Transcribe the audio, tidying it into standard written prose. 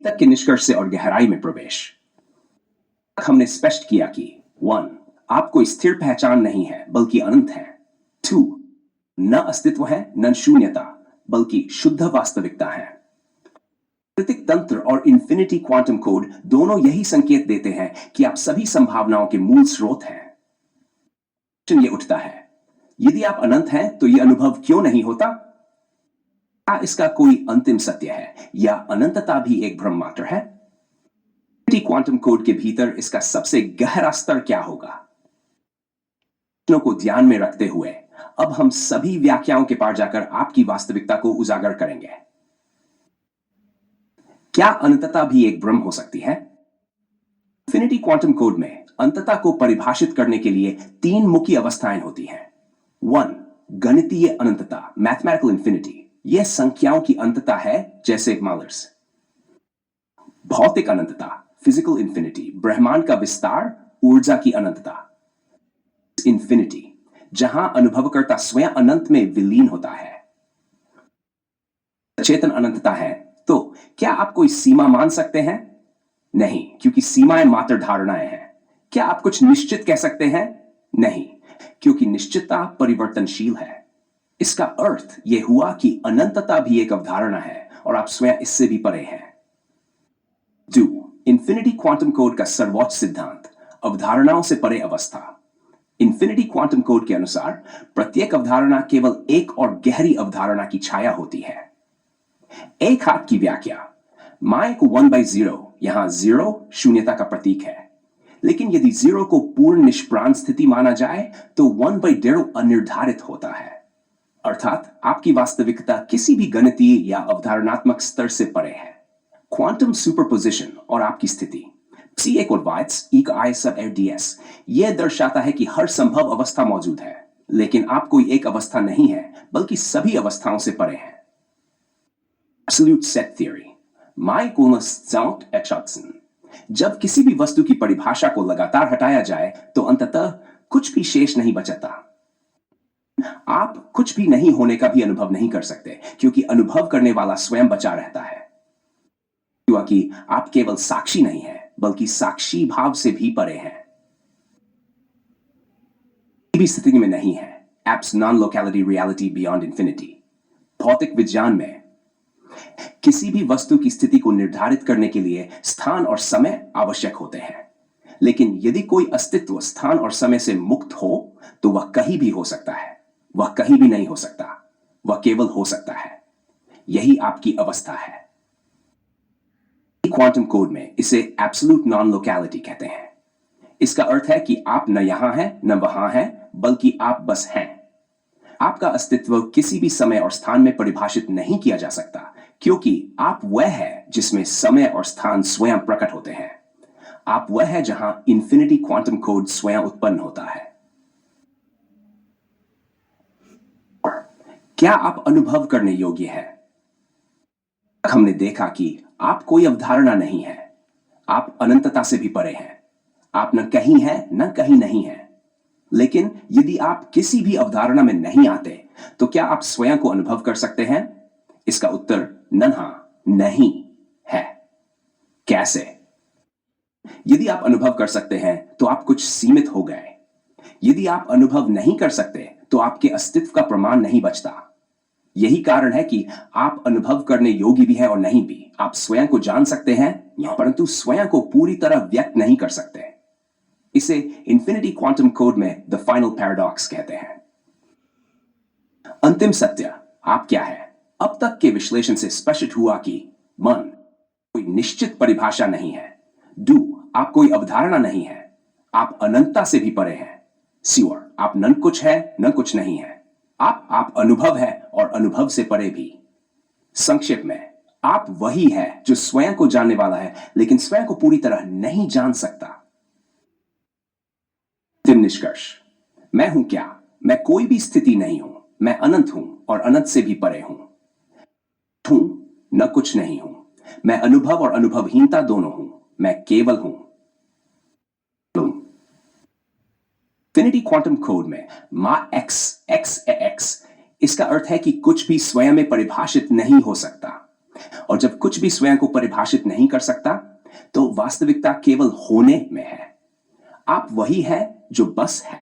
तक के निष्कर्ष से और गहराई में प्रवेश। हमने स्पष्ट किया कि 1. आप कोई स्थिर पहचान नहीं है बल्कि अनंत है। 2. न अस्तित्व है न शून्यता बल्कि शुद्ध वास्तविकता है। प्राकृतिक तंत्र और इन्फिनिटी क्वांटम कोड दोनों यही संकेत देते हैं कि आप सभी संभावनाओं के मूल स्रोत हैं। प्रश्न ये उठता है, यदि आप अनंत हैं तो यह अनुभव क्यों नहीं होता? क्या इसका कोई अंतिम सत्य है या अनंतता भी एक भ्रम मात्र है? क्वांटम कोड के भीतर इसका सबसे गहरा स्तर क्या होगा? प्रश्नों को ध्यान में रखते हुए अब हम सभी व्याख्याओं के पार जाकर आपकी वास्तविकता को उजागर करेंगे। क्या अनंतता भी एक भ्रम हो सकती है? इन्फिनिटी क्वांटम कोड में अनंतता को परिभाषित करने के लिए 3 मुख्य अवस्थाएं होती हैं। 1. गणितीय अनंतता, मैथमेटिकल इन्फिनिटी। यह संख्याओं की अनंतता है, जैसे मालर्स। भौतिक अनंतता, फिजिकल इन्फिनिटी, ब्रह्मांड का विस्तार, ऊर्जा की अनंतता। इन्फिनिटी, जहां अनुभवकर्ता स्वयं अनंत में विलीन होता है। चेतन अनंतता है, तो क्या आप कोई सीमा मान सकते हैं? नहीं, क्योंकि सीमाएं मात्र धारणाएं हैं। क्या आप कुछ निश्चित कह सकते हैं? नहीं, क्योंकि निश्चितता परिवर्तनशील है। इसका अर्थ यह हुआ कि अनंतता भी एक अवधारणा है और आप स्वयं इससे भी परे हैं। 2. इन्फिनिटी क्वांटम कोड का सर्वोच्च सिद्धांत, अवधारणाओं से परे अवस्था। इन्फिनिटी क्वांटम कोड के अनुसार प्रत्येक अवधारणा केवल एक और गहरी अवधारणा की छाया होती है। एक हाथ की व्याख्या, माय को 1/0, यहां 0 शून्यता का प्रतीक है। लेकिन यदि 0 को पूर्ण निष्प्राण स्थिति माना जाए तो 1/0 अनिर्धारित होता है। अर्थात आपकी वास्तविकता किसी भी गणितीय या अवधारणात्मक स्तर से परे है। क्वांटम सुपरपोजिशन और आपकी स्थिति, सी एक और वाइट्स ई का आई सब ds, यह दर्शाता है कि हर संभव अवस्था मौजूद है, लेकिन आप कोई एक अवस्था नहीं है बल्कि सभी अवस्थाओं से परे हैं। एब्सोल्यूट सेट थ्योरी, जब किसी भी वस्तु की परिभाषा को लगातार हटाया जाए तो अंततः कुछ भी शेष नहीं बचता। आप कुछ भी नहीं होने का भी अनुभव नहीं कर सकते, क्योंकि अनुभव करने वाला स्वयं बचा रहता है। कि आप केवल साक्षी नहीं हैं बल्कि साक्षी भाव से भी परे हैं। भी स्थिति में नहीं है। Apps non locality reality beyond infinity. भौतिक विज्ञान में किसी भी वस्तु की स्थिति को निर्धारित करने के लिए स्थान और समय आवश्यक होते हैं, लेकिन यदि कोई अस्तित्व स्थान और समय से मुक्त हो तो वह कहीं भी हो सकता है, वह कहीं भी नहीं हो सकता, वह केवल हो सकता है। यही आपकी अवस्था है। क्वांटम कोड में इसे एब्सोल्यूट नॉन लोकैलिटी कहते हैं। इसका अर्थ है कि आप न यहां हैं न वहां हैं, बल्कि आप बस हैं। आपका अस्तित्व किसी भी समय और स्थान में परिभाषित नहीं किया जा सकता, क्योंकि आप वह है जिसमें समय और स्थान स्वयं प्रकट होते हैं। आप वह है जहां इन्फिनिटी क्वांटम कोड स्वयं उत्पन्न होता है। क्या आप अनुभव करने योग्य हैं? हमने देखा कि आप कोई अवधारणा नहीं है। आप अनंतता से भी परे हैं। आप न कहीं हैं न कहीं नहीं हैं। लेकिन यदि आप किसी भी अवधारणा में नहीं आते तो क्या आप स्वयं को अनुभव कर सकते हैं? इसका उत्तर नन्हा नहीं है। कैसे? यदि आप अनुभव कर सकते हैं तो आप कुछ सीमित हो गए। यदि आप अनुभव नहीं कर सकते तो आपके अस्तित्व का प्रमाण नहीं बचता। यही कारण है कि आप अनुभव करने योग्य भी हैं और नहीं भी। आप स्वयं को जान सकते हैं, परंतु स्वयं को पूरी तरह व्यक्त नहीं कर सकते। इसे इन्फिनिटी क्वांटम कोड में द फाइनल पैराडॉक्स कहते हैं। अंतिम सत्य आप क्या है? अब तक के विश्लेषण से स्पष्ट हुआ कि मन कोई निश्चित परिभाषा नहीं है। डू, आप कोई अवधारणा नहीं है। आप अनंतता से भी परे हैं। श्योर, आप न कुछ है न कुछ नहीं है। आप अनुभव है और अनुभव से परे भी। संक्षेप में, आप वही है जो स्वयं को जानने वाला है लेकिन स्वयं को पूरी तरह नहीं जान सकता। अंतिम निष्कर्ष, मैं हूं क्या? मैं कोई भी स्थिति नहीं हूं। मैं अनंत हूं और अनंत से भी परे हूं। न कुछ नहीं हूं। मैं अनुभव और अनुभवहीनता दोनों हूं। मैं केवल हूं। इन्फिनिटी क्वांटम कोड में मा x, इसका अर्थ है कि कुछ भी स्वयं में परिभाषित नहीं हो सकता। और जब कुछ भी स्वयं को परिभाषित नहीं कर सकता, तो वास्तविकता केवल होने में है। आप वही है जो बस है।